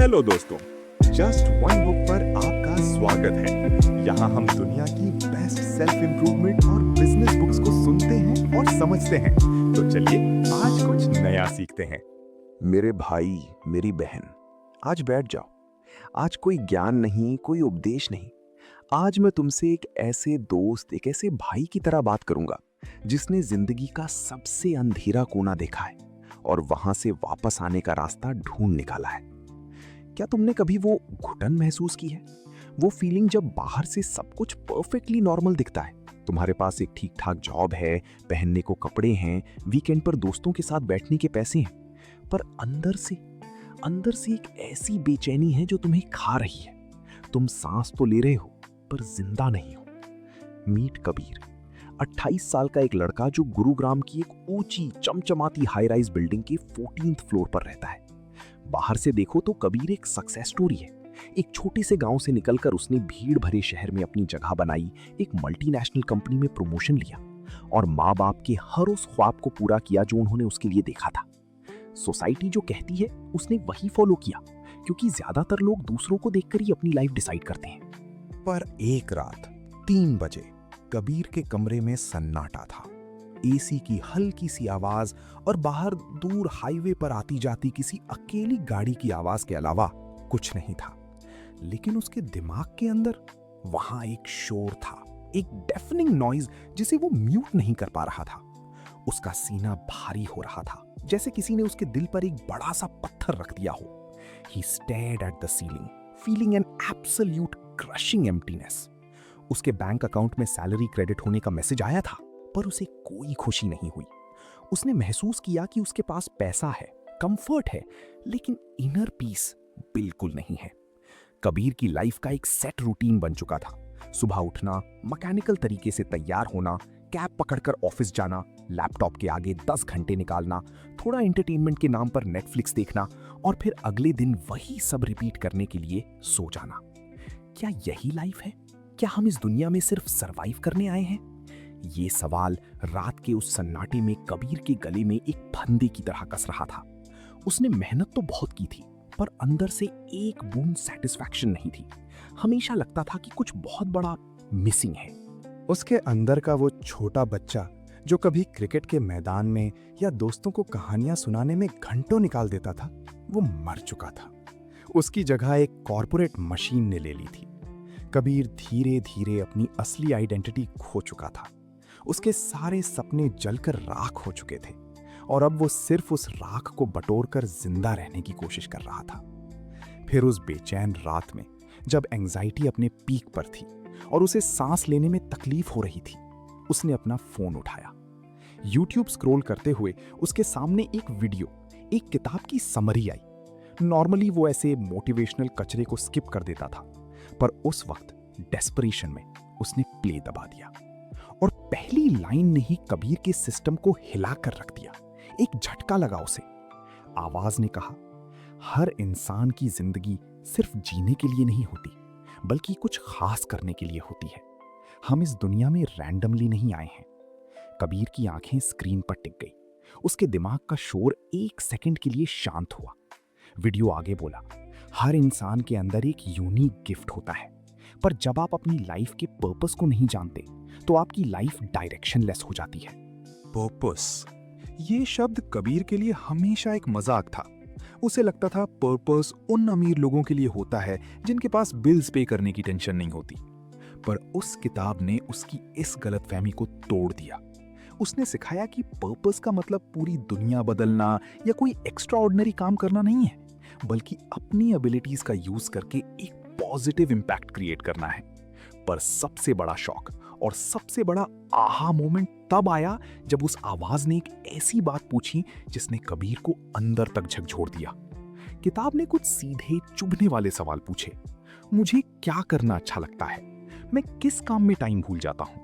Hello दोस्तों, just one book पर आपका स्वागत है। यहाँ हम दुनिया की बेस्ट सेल्फ इम्प्रूवमेंट और बिजनेस बुक्स को सुनते हैं और समझते हैं। तो चलिए आज कुछ नया सीखते हैं। मेरे भाई, मेरी बहन, आज बैठ जाओ। आज कोई ज्ञान नहीं, कोई उपदेश नहीं। आज मैं तुमसे एक ऐसे दोस्त, एक ऐसे भाई की तरह बात करूंगा जिसने जिंदगी का सबसे अंधेरा कोना देखा है और वहां से वापस आने का रास्ता ढूंढ निकाला है। क्या तुमने कभी वो घुटन महसूस की है? वो फीलिंग जब बाहर से सब कुछ परफेक्टली नॉर्मल दिखता है। तुम्हारे पास एक ठीक ठाक जॉब है, पहनने को कपड़े हैं, वीकेंड पर दोस्तों के साथ बैठने के पैसे हैं, पर अंदर से एक ऐसी बेचैनी है जो तुम्हें खा रही है। तुम सांस तो ले रहे हो पर जिंदा नहीं हो। मीट कबीर, 28 साल का एक लड़का जो गुरुग्राम की एक ऊंची चमचमाती हाई राइज बिल्डिंग के 14th फ्लोर पर रहता है। बाहर से देखो तो कबीर एक सक्सेस स्टोरी है। एक छोटे से गांव से निकलकर उसने भीड़ भरे शहर में अपनी जगह बनाई, एक मल्टीनेशनल कंपनी में प्रमोशन लिया और माँ बाप के हर उस ख्वाब को पूरा किया जो उन्होंने उसके लिए देखा था। सोसाइटी जो कहती है उसने वही फॉलो किया, क्योंकि ज्यादातर लोग दूसरों को देखकर ही अपनी लाइफ डिसाइड करते हैं। पर एक रात 3 बजे कबीर के कमरे में सन्नाटा था। एसी की हल्की सी आवाज और बाहर दूर हाईवे पर आती जाती किसी अकेली गाड़ी की आवाज के अलावा कुछ नहीं था। लेकिन उसके दिमाग के अंदर वहां एक शोर था, एक डेफनिंग नॉइज जिसे वो म्यूट नहीं कर पा रहा था। उसका सीना भारी हो रहा था, जैसे किसी ने उसके दिल पर एक बड़ा सा पत्थर रख दिया हो। He stared at the ceiling, feeling an absolute crushing emptiness. उसके बैंक अकाउंट में सैलरी क्रेडिट होने का मैसेज आया था, पर उसे कोई खुशी नहीं हुई। उसने महसूस किया कि उसके पास पैसा है, कंफर्ट है, लेकिन इनर पीस बिल्कुल नहीं है। कबीर की लाइफ का एक सेट रूटीन बन चुका था। सुबह उठना, मैकेनिकल तरीके से तैयार होना, कैब पकड़कर ऑफिस जाना, लैपटॉप के आगे 10 घंटे निकालना, थोड़ा एंटरटेनमेंट के नाम पर नेटफ्लिक्स देखना और फिर अगले दिन वही सब रिपीट करने के लिए सो जाना। क्या यही लाइफ है? क्या हम इस दुनिया में सिर्फ सरवाइव करने आए हैं? ये सवाल रात के उस सन्नाटे में कबीर के गले में एक फंदे की तरह कस रहा था। उसने मेहनत तो बहुत की थी, पर अंदर से एक बूंद सेटिस्फैक्शन नहीं थी। हमेशा लगता था कि कुछ बहुत बड़ा मिसिंग है। उसके अंदर का वो छोटा बच्चा जो कभी क्रिकेट के मैदान में या दोस्तों को कहानियां सुनाने में घंटों निकाल देता था, वो मर चुका था। उसकी जगह एक कॉर्पोरेट मशीन ने ले ली थी। कबीर धीरे धीरे अपनी असली आइडेंटिटी खो चुका था। उसके सारे सपने जलकर राख हो चुके थे और अब वो सिर्फ उस राख को बटोरकर जिंदा रहने की कोशिश कर रहा था। फिर उस बेचैन रात में, जब एंजाइटी अपने पीक पर थी और उसे सांस लेने में तकलीफ हो रही थी, उसने अपना फोन उठाया। यूट्यूब स्क्रॉल करते हुए उसके सामने एक वीडियो, एक किताब की समरी आई। नॉर्मली वो ऐसे मोटिवेशनल कचरे को स्किप कर देता था, पर उस वक्त डेस्परेशन में उसने प्ले दबा दिया और पहली लाइन ने ही कबीर के सिस्टम को हिलाकर रख दिया। एक झटका लगा उसे। आवाज ने कहा, हर इंसान की जिंदगी सिर्फ जीने के लिए नहीं होती, बल्कि कुछ खास करने के लिए होती है। हम इस दुनिया में रैंडमली नहीं आए हैं। कबीर की आंखें स्क्रीन पर टिक गई। उसके दिमाग का शोर एक सेकंड के लिए शांत हुआ। वीडियो आगे बोला, हर इंसान के अंदर एक यूनिक गिफ्ट होता है, पर जब आप अपनी लाइफ के पर्पस को नहीं जानते तो आपकी लाइफ डायरेक्शनलेस हो जाती है। पर्पस, ये शब्द कबीर के लिए हमेशा एक मजाक था। उसे लगता था पर्पस उन अमीर लोगों के लिए होता है जिनके पास बिल्स पे करने की टेंशन नहीं होती। पर उस किताब ने उसकी इस गलतफहमी को तोड़ दिया। उसने सिखाया कि पर्पस का मतलब पूरी दुनिया बदलना या कोई एक्स्ट्राऑर्डिनरी काम करना नहीं है, बल्कि अपनी एबिलिटीज का यूज करके एक पॉजिटिव इंपैक्ट क्रिएट करना है। पर सबसे बड़ा शॉक और सबसे बड़ा आहा मोमेंट तब आया जब उस आवाज ने एक ऐसी बात पूछी जिसने कबीर को अंदर तक झकझोर दिया। किताब ने कुछ सीधे चुभने वाले सवाल पूछे। मुझे क्या करना अच्छा लगता है? मैं किस काम में टाइम भूल जाता हूं?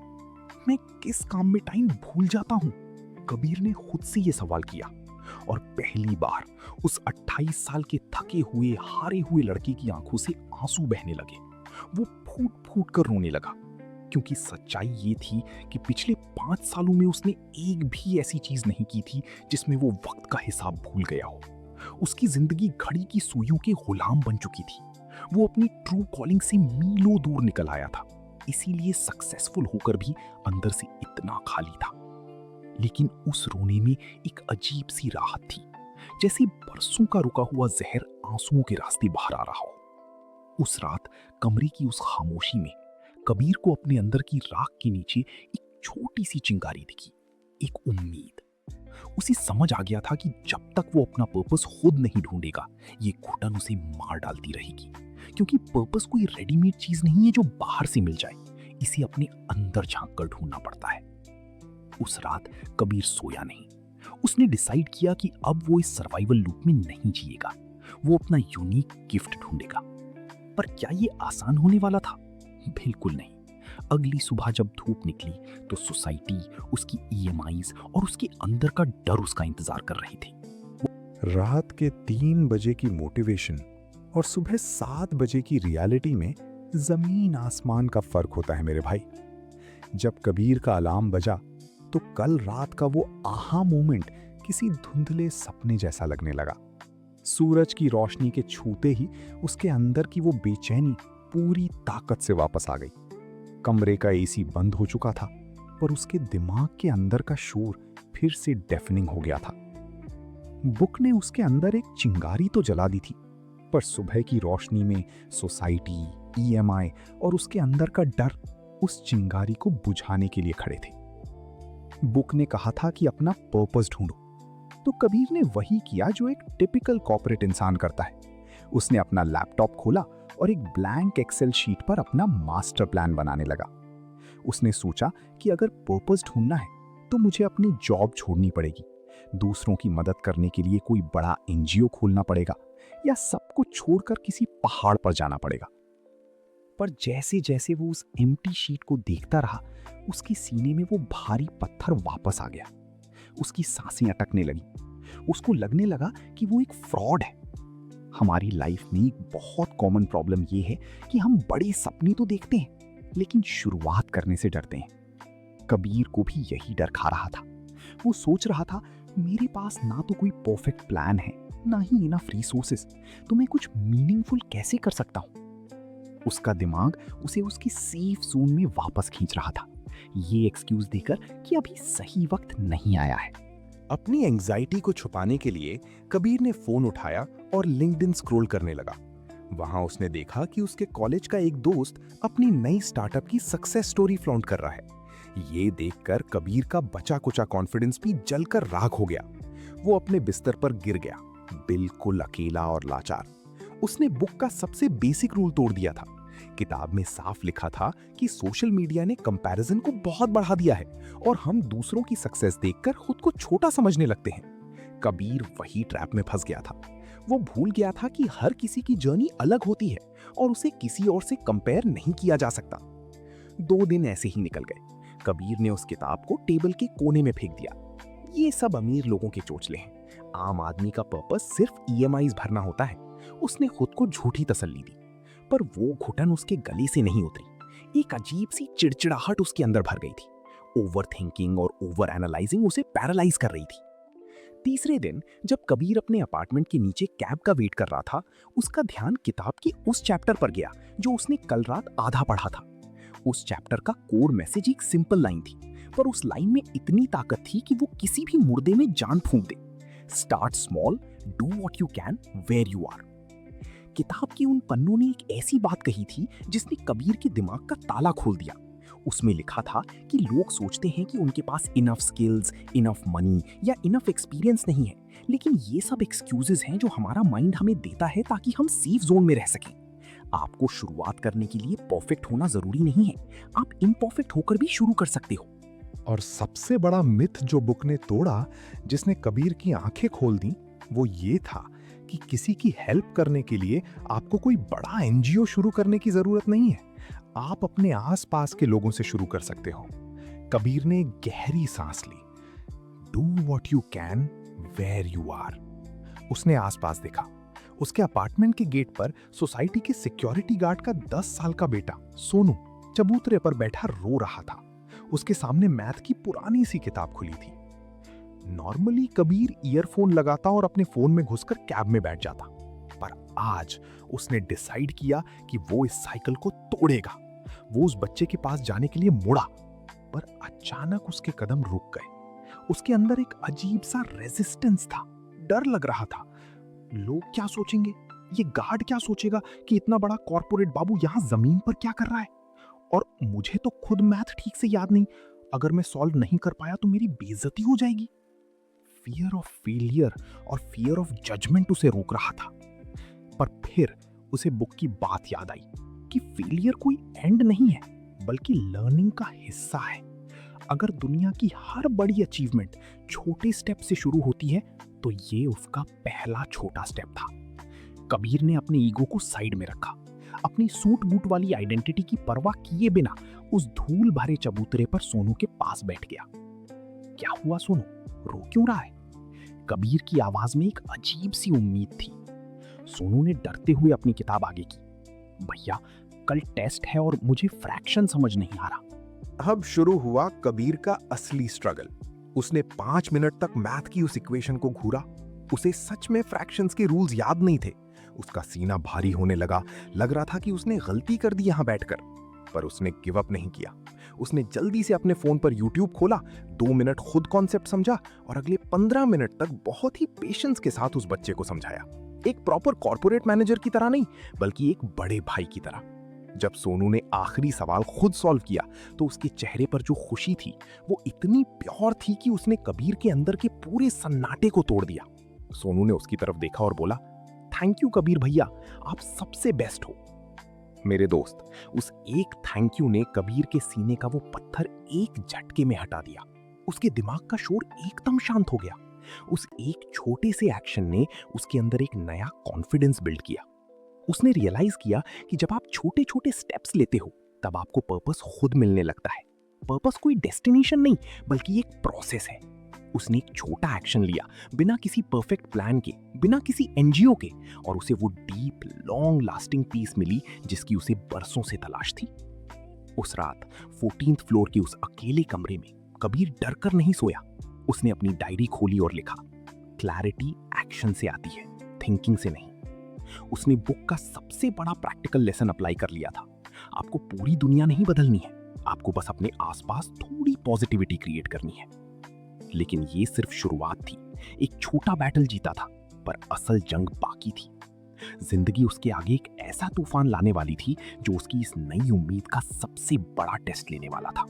मैं किस काम में टाइम भूल जाता हूं? कबीर ने खुद से यह सवाल किया और पहली बार उस 28 साल के थके हुए, हारे हुए लड़के की आंखों से आंसू बहने लगे। वो फूट फूट कर रोने लगा, क्योंकि सच्चाई ये थी कि पिछले 5 सालों में उसने एक भी ऐसी चीज नहीं की थी जिसमें वो वक्त का हिसाब भूल गया हो। उसकी जिंदगी घड़ी की सुइयों के गुलाम बन चुकी थी। वो अपनी ट्रू कॉलिंग से मीलों दूर निकल आया था, इसीलिए सक्सेसफुल होकर भी अंदर से इतना खाली था। लेकिन उस रोने में एक अजीब सी राहत थी, जैसे बरसों का रुका हुआ जहर आंसुओं के रास्ते बाहर आ रहा हो। उस रात कमरे की उस खामोशी में कबीर को अपने अंदर की राख के नीचे एक छोटी सी चिंगारी दिखी, एक उम्मीद। उसे समझ आ गया था कि जब तक वो अपना पर्पस खुद नहीं ढूंढेगा, ये घुटन उसे मार डालती रहेगी। क्योंकि पर्पस कोई रेडीमेड चीज नहीं है जो बाहर से मिल जाए, इसे अपने अंदर झांक कर ढूंढना पड़ता है। उस रात कबीर सोया नहीं। उसने डिसाइड किया कि अब वो इस सर्वाइवल लूप में नहीं जिएगा, वो अपना यूनिक गिफ्ट ढूंढेगा। पर क्या ये आसान होने वाला था? बिल्कुल नहीं। अगली सुबह जब धूप निकली तो सोसाइटी, उसकी ईएमआईज और उसके अंदर का डर उसका इंतजार कर रही थी। रात के 3 बजे की मोटिवेशन और सुबह 7 बजे की रियलिटी में जमीन आसमान का फर्क होता है मेरे भाई। जब कबीर का अलार्म बजा तो कल रात का वो आहा मोमेंट किसी धुंधले सपने जैसा लगने लगा। सूरज की रोशनी के छूते ही उसके अंदर की वो बेचैनी पूरी ताकत से वापस आ गई। कमरे का एसी बंद हो चुका था, पर उसके दिमाग के अंदर का शोर फिर से डेफनिंग हो गया था। बुक ने उसके अंदर एक चिंगारी तो जला दी थी, पर सुबह की रोशनी में सोसाइटी, ईएमआई और उसके अंदर का डर उस चिंगारी को बुझाने के लिए खड़े थे। बुक ने कहा था कि अपना पर्पस ढूंढो, तो कबीर ने वही किया जो एक टिपिकल कॉर्पोरेट इंसान करता है। उसने अपना लैपटॉप खोला और एक ब्लैंक एक्सेल शीट पर अपना मास्टर प्लान बनाने लगा। उसने सोचा कि अगर पर्पस ढूंढना है तो मुझे अपनी जॉब छोड़नी पड़ेगी, दूसरों की मदद करने के लिए कोई बड़ा एनजीओ खोलना पड़ेगा, या सब कुछ छोड़कर किसी पहाड़ पर जाना पड़ेगा। पर जैसे जैसे वो उस एम्प्टी शीट को देखता रहा, उसके सीने में वो भारी पत्थर वापस आ गया। उसकी सांसें अटकने लगी। उसको लगने लगा कि वो एक फ्रॉड है। हमारी लाइफ में एक बहुत कॉमन प्रॉब्लम ये है कि हम बड़े सपने तो देखते हैं, लेकिन शुरुआत करने से डरते हैं। कबीर को भी यही डर खा रहा था। वो सोच रहा था, मेरे पास ना तो कोई परफेक्ट प्लान है, ना ही इनफ रिसोर्सेस, तो मैं कुछ मीनिंगफुल कैसे कर सकता हूं? उसका दिमाग उसे उसकी सेफ जोन में वापस खींच रहा था, ये एक्सक्यूज देकर कि अभी सही वक्त नहीं आया है। अपनी एंजाइटी को छुपाने के लिए कबीर ने फोन उठाया और लिंक्डइन स्क्रॉल करने लगा। वहां उसने देखा कि उसके कॉलेज का एक दोस्त अपनी नई स्टार्टअप की सक्सेस स्टोरी फ्लॉन्ट कर रहा है। ये देखकर कबीर का बचा कुचा कॉन्फिडेंस भी जलकर राख हो गया। वो अपने बिस्तर पर गिर गया, बिल्कुल अकेला और लाचार। उसने बुक का सबसे बेसिक रूल तोड़ दिया था। किताब में साफ लिखा था कि सोशल मीडिया ने कंपैरिजन को बहुत बढ़ा दिया है और हम दूसरों की सक्सेस देखकर खुद को छोटा समझने लगते हैं। कबीर वही ट्रैप में फंस गया था। वो भूल गया था कि हर किसी की जर्नी अलग होती है और उसे किसी और से कंपेयर नहीं किया जा सकता। 2 दिन ऐसे ही निकल गए। कबीर ने उस किताब को टेबल के कोने में फेंक दिया। ये सब अमीर लोगों के चोचले हैं। आम आदमी का पर्पस सिर्फ ईएमआईज भरना होता है। उसने खुद को झूठी तसल्ली दी, पर वो घुटन उसके गले से नहीं उतरी। एक अजीब सी चिड़चिड़ाहट उसके अंदर भर गई थी। ओवर थिंकिंग और ओवर एनालाइजिंग उसे पैरालाइज कर रही थी। तीसरे दिन जब कबीर अपने अपार्टमेंट के नीचे कैब का वेट कर रहा था, उसका ध्यान किताब के उस चैप्टर पर गया जो उसने कल रात आधा पढ़ा था। उस चैप्टर का कोर मैसेज एक सिंपल लाइन थी, पर उस लाइन में इतनी ताकत थी कि वो किसी भी मुर्दे में जान फूंक दे। Start small, do what you can where you are. किताब के उन पन्नों ने एक ऐसी बात कही थी जिसने कबीर के दिमाग का ताला खोल दिया। उसमें लिखा था कि लोग सोचते हैं कि उनके पास इनफ स्किल्स, इनफ मनी या इनफ एक्सपीरियंस नहीं है, लेकिन ये सब एक्सक्यूजेस हैं जो हमारा माइंड हमें देता है ताकि हम सेफ जोन में रह सकें। आपको शुरुआत करने के लिए परफेक्ट होना जरूरी नहीं है, आप इम्परफेक्ट होकर भी शुरू कर सकते हो। और सबसे बड़ा मिथ जो बुक ने तोड़ा, जिसने कबीर की आंखें खोल दी, वो ये था कि किसी की हेल्प करने के लिए आपको कोई बड़ा एनजीओ शुरू करने की जरूरत नहीं है। आप अपने आसपास के लोगों से शुरू कर सकते हो। कबीर ने एक गहरी सांस ली। Do what you can where you are. उसने आसपास देखा। उसके अपार्टमेंट के गेट पर सोसाइटी के सिक्योरिटी गार्ड का 10 साल का बेटा सोनू चबूतरे पर बैठा रो रहा था। उसके सामने मैथ की पुरानी सी किताब खुली थी। नॉर्मली कबीर ईयरफोन लगाता और अपने फोन में घुसकर कैब में बैठ जाता, पर आज उसने डिसाइड किया कि वो इस साइकिल को तोड़ेगा। वो उस बच्चे के पास जाने के लिए मुड़ा, पर अचानक उसके कदम रुक गए। उसके अंदर एक अजीब सा रेजिस्टेंस था, डर लग रहा था। लोग क्या सोचेंगे, ये गार्ड क्या सोचेगा कि इतना बड़ा कॉर्पोरेट बाबू यहां जमीन पर क्या कर रहा है। और मुझे तो खुद मैथ ठीक से याद नहीं, अगर मैं सॉल्व नहीं कर पाया तो मेरी बेइज्जती हो जाएगी। फियर ऑफ फेलियर और फियर ऑफ जजमेंट उसे रोक रहा था। पर फिर उसे बुक की बात याद आई कि फेलियर कोई एंड नहीं है, बल्कि लर्निंग का हिस्सा है। अगर दुनिया की हर बड़ी अचीवमेंट छोटे स्टेप से शुरू होती है, तो ये उसका पहला छोटा स्टेप था। कबीर ने अपने ईगो को साइड में रखा, अपनी सूट बूट वाली आइडेंटिटी की परवाह किए बिना उस धूल भरे चबूतरे पर सोनू के पास बैठ गया। क्या हुआ सोनू, रो क्यों रहा है? कबीर की आवाज में एक अजीब सी उम्मीद थी। सोनू ने डरते हुए अपनी किताब आगे की। भैया, कल टेस्ट है और मुझे फ्रैक्शन समझ नहीं आ रहा। अब शुरू हुआ कबीर का असली स्ट्रगल। उसने 5 मिनट तक मैथ की उस इक्वेशन को घूरा। उसे सच में फ्रैक्शंस के रूल्स याद नहीं थे। उसका सीना भारी होने लगा, लग रहा था कि उसने गलती कर दी यहां बैठकर। पर उसने गिव अप नहीं किया। उसने जल्दी से अपने फोन पर यूट्यूब खोला, 2 मिनट खुद कॉन्सेप्ट समझा और अगले 15 मिनट तक बहुत ही पेशेंस के साथ उस बच्चे को समझाया। एक प्रॉपर कॉर्पोरेट मैनेजर की तरह नहीं, बल्कि एक बड़े भाई की तरह। जब सोनू ने आखिरी सवाल खुद सॉल्व किया, तो उसके चेहरे पर जो खुशी थी वो इतनी प्योर थी कि उसने कबीर के अंदर के पूरे सन्नाटे को तोड़ दिया। सोनू ने उसकी तरफ देखा और बोला, थैंक यू कबीर भैया, आप सबसे बेस्ट हो। मेरे दोस्त, उस एक थैंक यू ने कबीर के सीने का वो पत्थर एक झटके में हटा दिया। उसके दिमाग का शोर एकदम शांत हो गया। उस एक छोटे से एक्शन ने उसके अंदर एक नया कॉन्फिडेंस बिल्ड किया। उसने रियलाइज किया कि जब आप छोटे छोटे स्टेप्स लेते हो, तब आपको पर्पस खुद मिलने लगता है। पर्पस कोई डेस्टिनेशन नहीं, बल्कि एक प्रोसेस है। उसने एक छोटा एक्शन लिया, बिना किसी परफेक्ट प्लान के, बिना किसी एनजीओ के, और उसे वो डीप लॉन्ग लास्टिंग पीस मिली जिसकी उसे बरसों से तलाश थी। उस रात 14th फ्लोर के उस अकेले कमरे में कबीर डर कर नहीं सोया। उसने अपनी डायरी खोली और लिखा, क्लैरिटी एक्शन से आती है, थिंकिंग से नहीं। उसने बुक का सबसे बड़ा प्रैक्टिकल लेसन अप्लाई कर लिया था। आपको पूरी दुनिया नहीं बदलनी है, आपको बस अपने आसपास थोड़ी पॉजिटिविटी क्रिएट करनी है। लेकिन ये सिर्फ शुरुआत थी। एक छोटा बैटल जीता था, पर असल जंग बाकी थी। जिंदगी उसके आगे एक ऐसा तूफान लाने वाली थी जो उसकी इस नई उम्मीद का सबसे बड़ा टेस्ट लेने वाला था।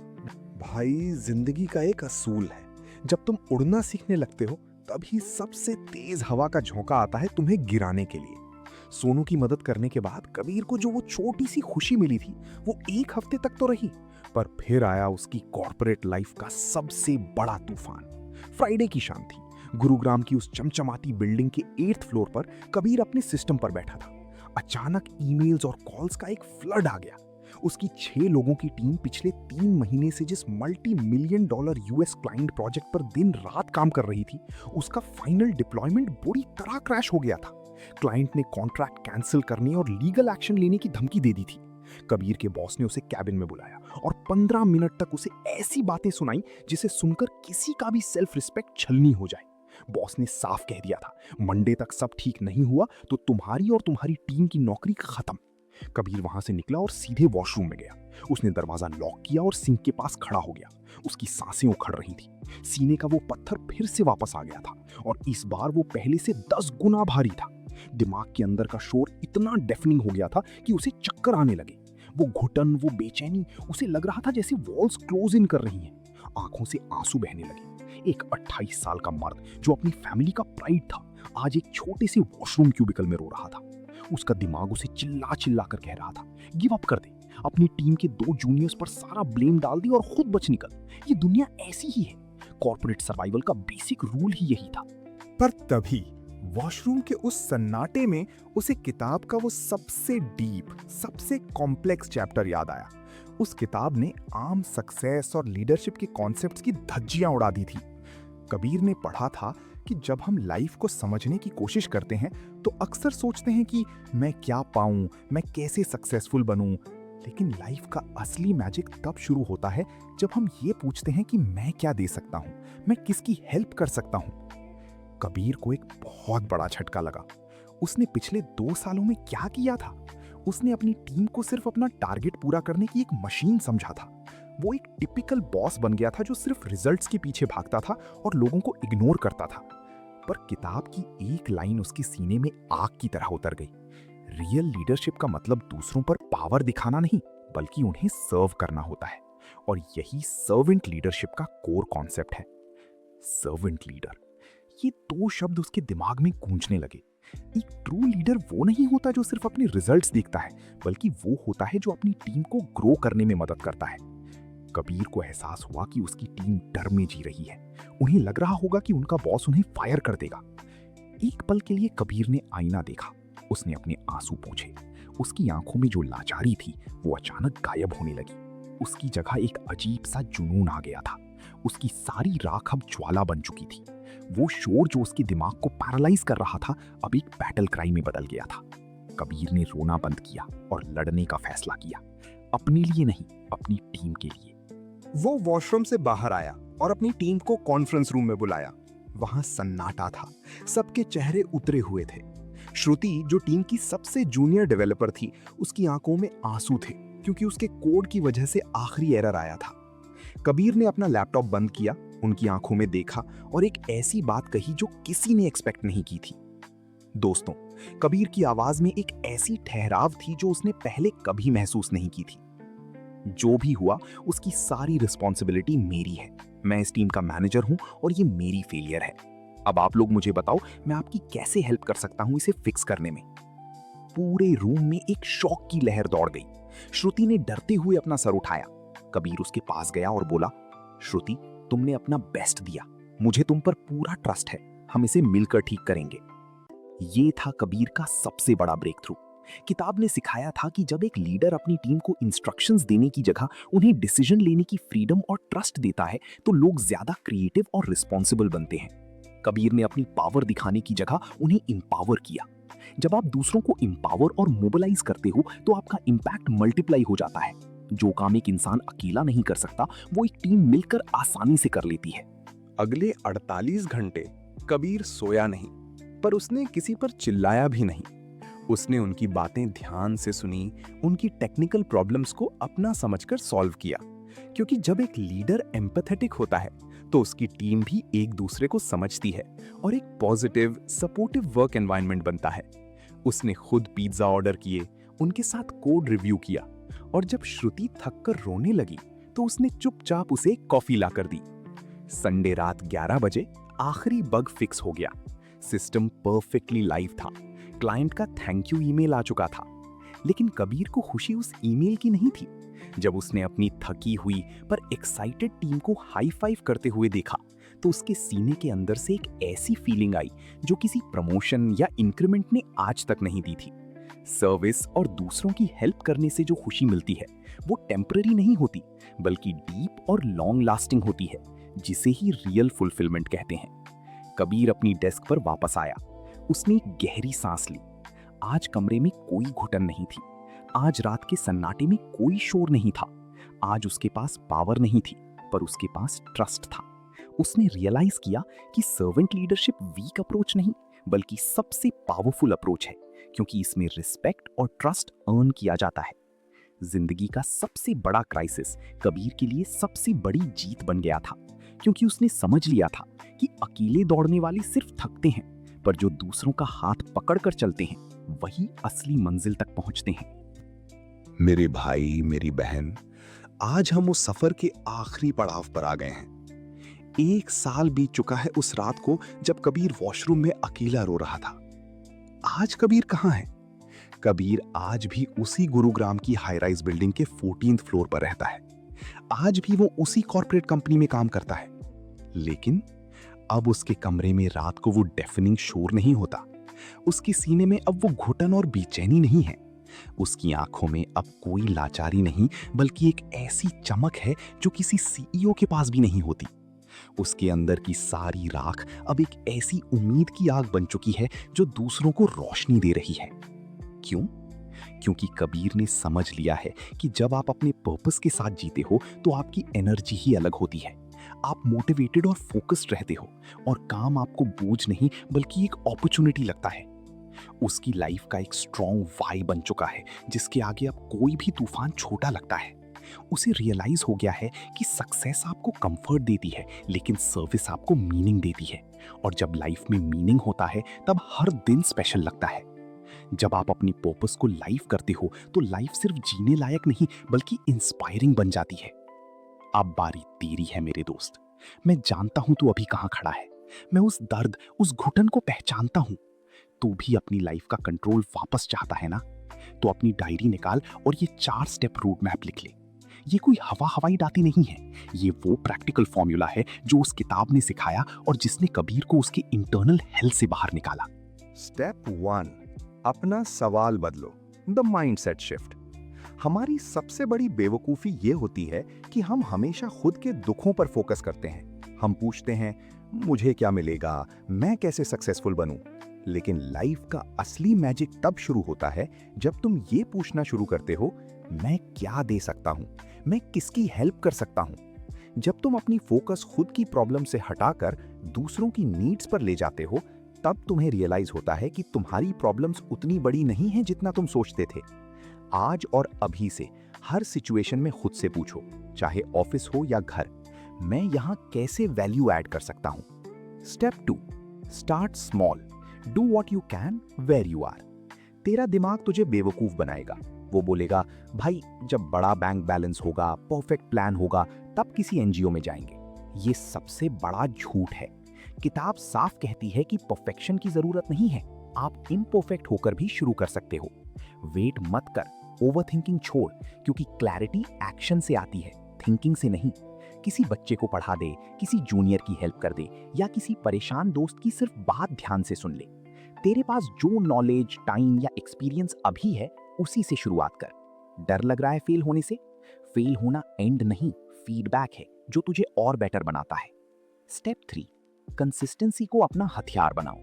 भाई, जिंदगी का एक असूल है, जब तुम उड़ना सीखने लगते हो, तभी सबसे तेज हवा का झोंका आता है तुम्हें गिराने के लिए। सोनू की मदद करने के बाद कबीर को जो वो छोटी सी खुशी मिली थी, वो 1 हफ्ते तक तो रही, पर फिर आया उसकी कॉर्पोरेट लाइफ का सबसे बड़ा तूफान। फ्राइडे की शाम थी। गुरुग्राम की उस चमचमाती बिल्डिंग के 8th फ्लोर पर कबीर अपने सिस्टम पर बैठा था। अचानक ईमेल्स और कॉल्स का एक फ्लड आ गया। उसकी 6 लोगों की टीम पिछले 3 महीने से जिस $multi-million यूएस क्लाइंट प्रोजेक्ट पर दिन रात काम कर रही थी, उसका फाइनल डिप्लॉयमेंट बुरी तरह क्रैश हो गया था। क्लाइंट ने कॉन्ट्रैक्ट कैंसिल करने और लीगल एक्शन लेने की धमकी दे दी थी। कबीर के बॉस ने उसे कैबिन में बुलाया और 15 मिनट तक उसे ऐसी बातें सुनाई जिसे सुनकर किसी का भी सेल्फ रिस्पेक्ट छलनी हो जाए। बॉस ने साफ कह दिया था, मंडे तक सब ठीक नहीं हुआ तो तुम्हारी और तुम्हारी टीम की नौकरी खत्म। कबीर वहां से निकला और सीधे वॉशरूम में गया। उसने दरवाजा लॉक किया और सिंक के पास खड़ा हो गया। उसकी सांसें उखड़ रही थी। सीने का वो पत्थर फिर से वापस आ गया था और इस बार वो पहले से 10 गुना भारी था। दिमाग के अंदर का शोर इतना डेफनिंग हो गया था कि उसे चक्कर आने लगे। वो घुटन, वो बेचैनी, उसे लग रहा था जैसे वॉल्स क्लोज इन कर रही हैं। आंखों से आंसू बहने लगे। एक 28 साल का मर्द जो अपनी फैमिली का प्राइड था, आज एक छोटे से वॉशरूम क्यूबिकल में रो रहा था। उसका दिमाग उसे चिल्ला चिल्ला कर कह रहा था, गिव अप कर दे, अपनी टीम के 2 जूनियर्स पर सारा ब्लेम डाल दी और खुद बच निकल। ये दुनिया ऐसी ही है। कॉर्पोरेट सर्वाइवल का बेसिक रूल ही यही था। पर तभी वॉशरूम के उस सन्नाटे में उसे किताब का वो सबसे डीप, सबसे कॉम्प्लेक्स चैप्टर याद आया। उस किताब ने आम सक्सेस और लीडरशिप के कॉन्सेप्ट्स की धज्जियां उड़ा दी थी। कबीर ने पढ़ा था कि जब हम लाइफ को समझने की कोशिश करते हैं तो अक्सर सोचते हैं कि मैं क्या पाऊं, मैं कैसे सक्सेसफुल बनूं, लेकिन लाइफ का असली मैजिक तब शुरू होता है जब हम ये पूछते हैं कि मैं क्या दे सकता हूं, मैं किसकी हेल्प कर सकता हूं। कबीर को एक बहुत बड़ा झटका लगा। उसने पिछले 2 सालों में क्या किया था? उसने अपनी टीम को सिर्फ अपना टारगेट पूरा करने की एक मशीन समझा था। वो एक टिपिकल बॉस बन गया था जो सिर्फ रिजल्ट्स के पीछे भागता था और लोगों को इग्नोर करता था। पर किताब की एक लाइन उसके सीने में आग की तरह उतर गई। रियल लीडरशिप का मतलब दूसरों पर पावर दिखाना नहीं, बल्कि उन्हें सर्व करना होता है। और यही सर्वेंट लीडरशिप का कोर कॉन्सेप्ट है। सर्वेंट लीडर, ये 2 शब्द उसके दिमाग में गूंजने लगे। एक ट्रू लीडर वो नहीं होता जो सिर्फ अपने रिजल्ट्स देखता है, बल्कि वो होता है जो अपनी टीम को ग्रो करने में मदद करता है। कबीर को एहसास हुआ कि उसकी टीम डर में जी रही है। उन्हें लग रहा होगा कि उनका बॉस उन्हें फायर कर देगा। एक पल के लिए कबीर ने आईना देखा। उसने अपने आंसू पोंछे। उसकी आंखों में जो लाचारी थी वो अचानक गायब होने लगी। उसकी जगह एक अजीब सा जुनून आ गया था। उसकी सारी राख अब ज्वाला बन चुकी थी। वो शोर जो उसके दिमाग को पैरालाइज कर रहा था अब एक बैटल क्राई में बदल गया था। कबीर ने रोना बंद किया और लड़ने का फैसला किया, अपने लिए नहीं, अपनी टीम के लिए। वो वॉशरूम से बाहर आया और अपनी टीम को कॉन्फ्रेंस रूम में बुलाया। वहां सन्नाटा था, सबके चेहरे उतरे हुए थे। श्रुति, जो टीम की सबसे जूनियर डेवलपर थी, उसकी आंखों में आंसू थे क्योंकि उसके कोड की वजह से आखिरी एरर आया था। कबीर ने अपना लैपटॉप बंद किया, उनकी आंखों में देखा और एक ऐसी बात कही जो किसी ने एक्सपेक्ट नहीं की थी। दोस्तों, कबीर की आवाज में एक ऐसी ठहराव थी जो उसने पहले कभी महसूस नहीं की थी। जो भी हुआ उसकी सारी रिस्पॉन्सिबिलिटी मेरी है। मैं इस टीम का मैनेजर हूं और ये मेरी फेलियर है। अब आप लोग मुझे बताओ, मैं आपकी कैसे हेल्प कर सकता हूं इसे फिक्स करने में। पूरे रूम में एक शॉक की लहर दौड़ गई। श्रुति ने डरते हुए अपना सर उठाया। कबीर उसके पास गया और बोला, श्रुति, तुमने अपना बेस्ट दिया, मुझे तुम पर पूरा ट्रस्ट है, हम इसे मिलकर ठीक करेंगे। ये था कबीर का सबसे बड़ा ब्रेक थ्रू। किताब ने सिखाया था कि जब एक लीडर अपनी टीम को इंस्ट्रक्शंस देने की जगह उन्हें डिसीजन लेने की फ्रीडम और ट्रस्ट देता है तो लोग ज्यादा क्रिएटिव और रिस्पॉन्सिबल बनते हैं। कबीर ने अपनी पावर दिखाने की जगह उन्हें इंपावर किया। जब आप दूसरों को इंपावर और मोबिलाइज करते हो तो आपका इंपैक्ट मल्टीप्लाई हो जाता है। जो काम एक इंसान अकेला नहीं कर सकता, वो एक टीम मिलकर आसानी से कर लेती है। अगले 48 घंटे कबीर सोया नहीं, पर उसने किसी पर चिल्लाया भी नहीं। उसने उनकी बातें ध्यान से सुनी, उनकी टेक्निकल प्रॉब्लम्स को अपना समझकर सॉल्व किया। क्योंकि जब एक लीडर एम्पैथेटिक होता है तो उसकी टीम भी एक दूसरे को समझती है और एक पॉजिटिव, सपोर्टिव वर्क एनवायरनमेंट बनता है। उसने खुद पिज्जा ऑर्डर किए, उनके साथ कोड रिव्यू किया और जब श्रुति थककर रोने लगी तो उसने चुपचाप उसे कॉफी लाकर दी। संडे रात 11 बजे आखिरी बग फिक्स हो गया। सिस्टम परफेक्टली लाइव था। क्लाइंट का थैंक यू ईमेल आ चुका था। लेकिन कबीर को खुशी उस ईमेल की नहीं थी। जब उसने अपनी थकी हुई पर एक्साइटेड टीम को हाई फाइव करते हुए देखा तो उसके सीने के अंदर से एक ऐसी फीलिंग आई जो किसी प्रमोशन या इंक्रीमेंट ने आज तक नहीं दी थी। सर्विस और दूसरों की हेल्प करने से जो खुशी मिलती है वो टेम्पररी नहीं होती, बल्कि डीप और लॉन्ग लास्टिंग होती है, जिसे ही रियल फुलफिलमेंट कहते हैं। कबीर अपनी डेस्क पर वापस आया। उसने एक गहरी सांस ली। आज कमरे में कोई घुटन नहीं थी। आज रात के सन्नाटे में कोई शोर नहीं था। आज उसके पास पावर नहीं थी, पर उसके पास ट्रस्ट था। उसने रियलाइज किया कि सर्वेंट लीडरशिप वीक अप्रोच नहीं, बल्कि सबसे पावरफुल अप्रोच है, क्योंकि इसमें रिस्पेक्ट और ट्रस्ट अर्न किया जाता है। जिंदगी का सबसे बड़ा क्राइसिस कबीर के लिए सबसे बड़ी जीत बन गया था, क्योंकि उसने समझ लिया था कि अकेले दौड़ने वाले सिर्फ थकते हैं, पर जो दूसरों का हाथ पकड़कर चलते हैं वही असली मंजिल तक पहुंचते हैं। मेरे भाई, मेरी बहन, आज हम उस सफर के आखिरी पड़ाव पर आ गए हैं। 1 साल बीत चुका है उस रात को जब कबीर वॉशरूम में अकेला रो रहा था। आज कबीर कहाँ है? कबीर आज भी उसी गुरुग्राम की हाई राइज बिल्डिंग के 14th फ्लोर पर रहता है। आज भी वो उसी कॉर्पोरेट कंपनी में काम करता है। लेकिन अब उसके कमरे में रात को वो डेफिनिंग शोर नहीं होता। उसके सीने में अब वो घुटन और बेचैनी नहीं है। उसकी आंखों में अब कोई लाचारी नहीं, बल्कि एक ऐसी चमक है जो किसी सीईओ के पास भी नहीं होती। उसके अंदर की सारी राख अब एक ऐसी उम्मीद की आग बन चुकी है जो दूसरों को रोशनी दे रही है। क्यों? क्योंकि कबीर ने समझ लिया है कि जब आप अपने पर्पस के साथ जीते हो तो आपकी एनर्जी ही अलग होती है। आप मोटिवेटेड और फोकस्ड रहते हो और काम आपको बोझ नहीं बल्कि एक अपॉर्चुनिटी लगता है। उसकी लाइफ का एक स्ट्रॉन्ग वाई बन चुका है जिसके आगे अब कोई भी तूफान छोटा लगता है। उसे रियलाइज हो गया है कि सक्सेस आपको कंफर्ट देती है लेकिन सर्विस आपको मीनिंग देती है, और जब लाइफ में मीनिंग होता है तब हर दिन स्पेशल लगता है। जब आप अपनी पर्पस को लाइव करते हो तो लाइफ सिर्फ जीने लायक नहीं बल्कि इंस्पायरिंग बन जाती है। अब बारी तेरी है मेरे दोस्त। मैं जानता हूं तू अभी कहां खड़ा है। मैं उस दर्द, उस घुटन को पहचानता हूं। तू भी अपनी लाइफ का कंट्रोल वापस चाहता है ना? तो अपनी डायरी निकाल और ये 4 स्टेप रोड मैप लिख ले। ये कोई हवाई बातें नहीं है, ये वो प्रैक्टिकल फॉर्मूला है जो उस किताब ने सिखाया और जिसने कबीर को उसके इंटरनल हेल्थ से बाहर निकाला। स्टेप 1, अपना सवाल बदलो, द माइंडसेट शिफ्ट। हमारी सबसे बड़ी बेवकूफ़ी ये होती है कि हम हमेशा खुद के दुखों पर फोकस करते हैं। हम पूछते हैं, मुझे क्या मिलेगा, मैं कैसे सक्सेसफुल बनूं? लेकिन लाइफ का असली मैजिक तब शुरू होता है जब तुम ये पूछना शुरू करते हो, मैं क्या दे सकता हूं, मैं किसकी हेल्प कर सकता हूं। जब तुम अपनी फोकस खुद की प्रॉब्लम से हटाकर दूसरों की नीड्स पर ले जाते हो, तब तुम्हें रियलाइज होता है कि तुम्हारी प्रॉब्लम्स उतनी बड़ी नहीं हैं जितना तुम सोचते थे। आज और अभी से हर सिचुएशन में खुद से पूछो, चाहे ऑफिस हो या घर, मैं यहां कैसे वैल्यू ऐड कर सकता हूं। Step 2, start small, do what you can where you are. तेरा दिमाग तुझे बेवकूफ बनाएगा। वो बोलेगा, भाई जब बड़ा बैंक बैलेंस होगा, परफेक्ट प्लान होगा, तब किसी एनजीओ में जाएंगे। ये सबसे बड़ा झूठ है। किताब साफ कहती है कि परफेक्शन की जरूरत नहीं है, आप इम्परफेक्ट होकर भी शुरू कर सकते हो। वेट मत कर, ओवरथिंकिंग छोड़, क्योंकि क्लैरिटी एक्शन से आती है, थिंकिंग से नहीं। किसी बच्चे को पढ़ा दे, किसी जूनियर की हेल्प कर दे या किसी परेशान दोस्त की सिर्फ बात ध्यान से सुन ले। तेरे पास जो नॉलेज, टाइम या एक्सपीरियंस अभी है, उसी से शुरुआत कर। डर लग रहा है फेल होने से? फेल होना एंड नहीं, फीडबैक है जो तुझे और बेटर बनाता है। स्टेप 3, कंसिस्टेंसी को अपना हथियार बनाओ।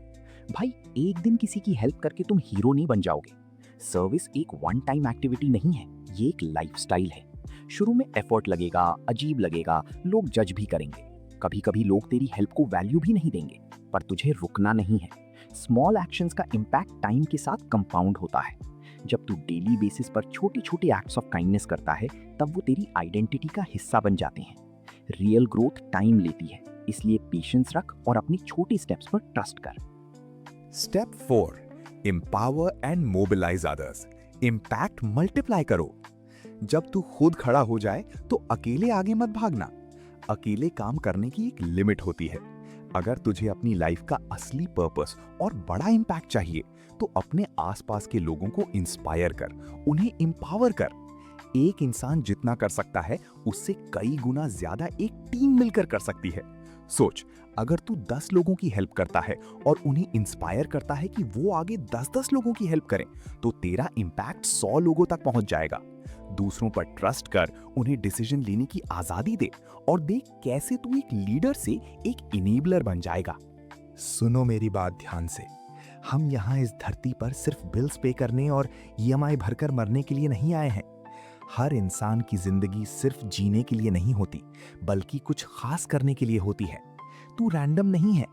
भाई एक दिन किसी की हेल्प करके तुम हीरो नहीं बन जाओगे। सर्विस एक वन टाइम एक्टिविटी नहीं है, ये एक लाइफस्टाइल है। शुरू में एफर्ट लगेगा, अजीब लगेगा, लोग जज भी करेंगे। कभी कभी लोग तेरी हेल्प को वैल्यू भी नहीं देंगे, पर तुझे रुकना नहीं है। स्मॉल एक्शंस का इम्पैक्ट टाइम के साथ कंपाउंड होता है। जब तू डेली बेसिस पर छोटे छोटे एक्ट्स ऑफ काइंडनेस करता है, तब वो तेरी आइडेंटिटी का हिस्सा बन जाते हैं। रियल ग्रोथ टाइम लेती है, इसलिए पेशेंस रख और अपनी छोटी स्टेप्स पर ट्रस्ट कर। Step 4, empower and mobilise others. Impact multiply करो। जब तू खुद खड़ा हो जाए तो अकेले आगे मत भागना। अकेले काम करने की एक लिमिट होती है। अगर तुझे अपनी लाइफ का असली पर्पस और बड़ा इम्पैक्ट चाहिए तो अपने आसपास के लोगों को इंस्पायर कर, उन्हें एम्पावर कर। एक इंसान जितना कर सकता है उससे कई गुना ज्यादा एक टीम मिलकर कर सकती है। सोच, अगर तू 10 लोगों की हेल्प करता है और उन्हें इंस्पायर करता है कि वो आगे 10-10 लोगों की हेल्प करें, तो तेरा इम्पैक्ट 100 लोगों तक पहुंच जाएगा। दूसरों पर ट्रस्ट कर, उन्हें डिसीजन लेने की आजादी दे और देख कैसे तू एक लीडर से एक इनेबलर बन जाएगा। सुनो मेरी बात ध्यान से, हम यहाँ इस धरती पर सिर्फ बिल्स पे करने और ईएमआई भरकर मरने के लिए नहीं आए हैं। हर इंसान की जिंदगी सिर्फ जीने के लिए नहीं होती, बल्कि कुछ खास करने के लिए होती है। तू रैंडम नहीं है,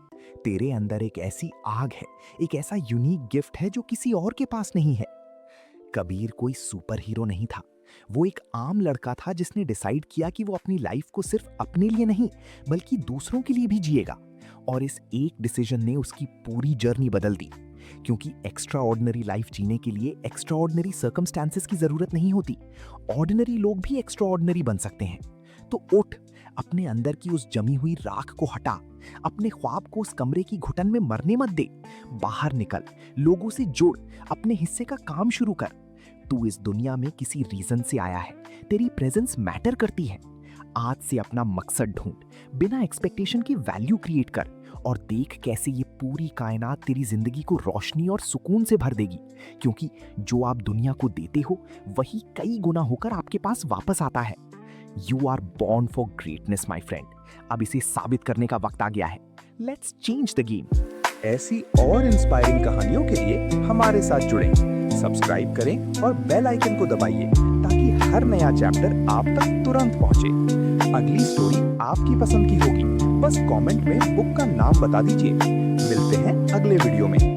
तेरे अंदर एक ऐसी आग है, एक ऐसा यूनिक गिफ्ट है जो किसी और के पास नहीं है। कबीर कोई सुपर हीरो नहीं था, वो एक आम लड़का था जिसने डिसाइड किया कि वो अपनी लाइफ को सिर्फ अपने लिए नहीं बल्कि दूसरों के लिए भी जिएगा। और इस एक डिसीजन ने उसकी पूरी जर्नी बदल दी, क्योंकि एक्स्ट्रा ऑर्डिनरी लाइफ जीने के लिए एक्स्ट्रा ऑर्डिनरी सर्कमस्टांसेस की जरूरत नहीं होती। ऑर्डिनरी लोग भी एक्स्ट्रा ऑर्डिनरी बन सकते हैं। तो उठ, अपने अंदर की उस जमी हुई राख को हटा, अपने ख्वाब को उस कमरे की घुटन में मरने मत दे। बाहर निकल, लोगों से जुड़, अपने हिस्से का काम शुरू कर। तू इस दुनिया में किसी रीजन से आया है, तेरी प्रेजेंस मैटर करती है। आज से अपना मकसद ढूंढ, बिना एक्सपेक्टेशन के वैल्यू क्रिएट कर और देख कैसे ये पूरी कायनात तेरी जिंदगी को रोशनी और सुकून से भर देगी। क्योंकि जो आप दुनिया को देते हो वही कई गुना होकर आपके पास वापस आता है। You are born for greatness my friend. अब इसे साबित करने का वक्त आ गया है। Let's change the game. ऐसी और इंस्पायरिंग कहानियों के लिए हमारे साथ जुड़ें। सब्सक्राइब करें और बेल आइकन को दबाइए ताकि हर नया चैप्टर आप तक तुरंत पहुंचे। अगली स्टोरी आपकी पसंद की होगी, बस कमेंट में बुक का नाम बता दीजिए। मिलते हैं अगले वीडियो में।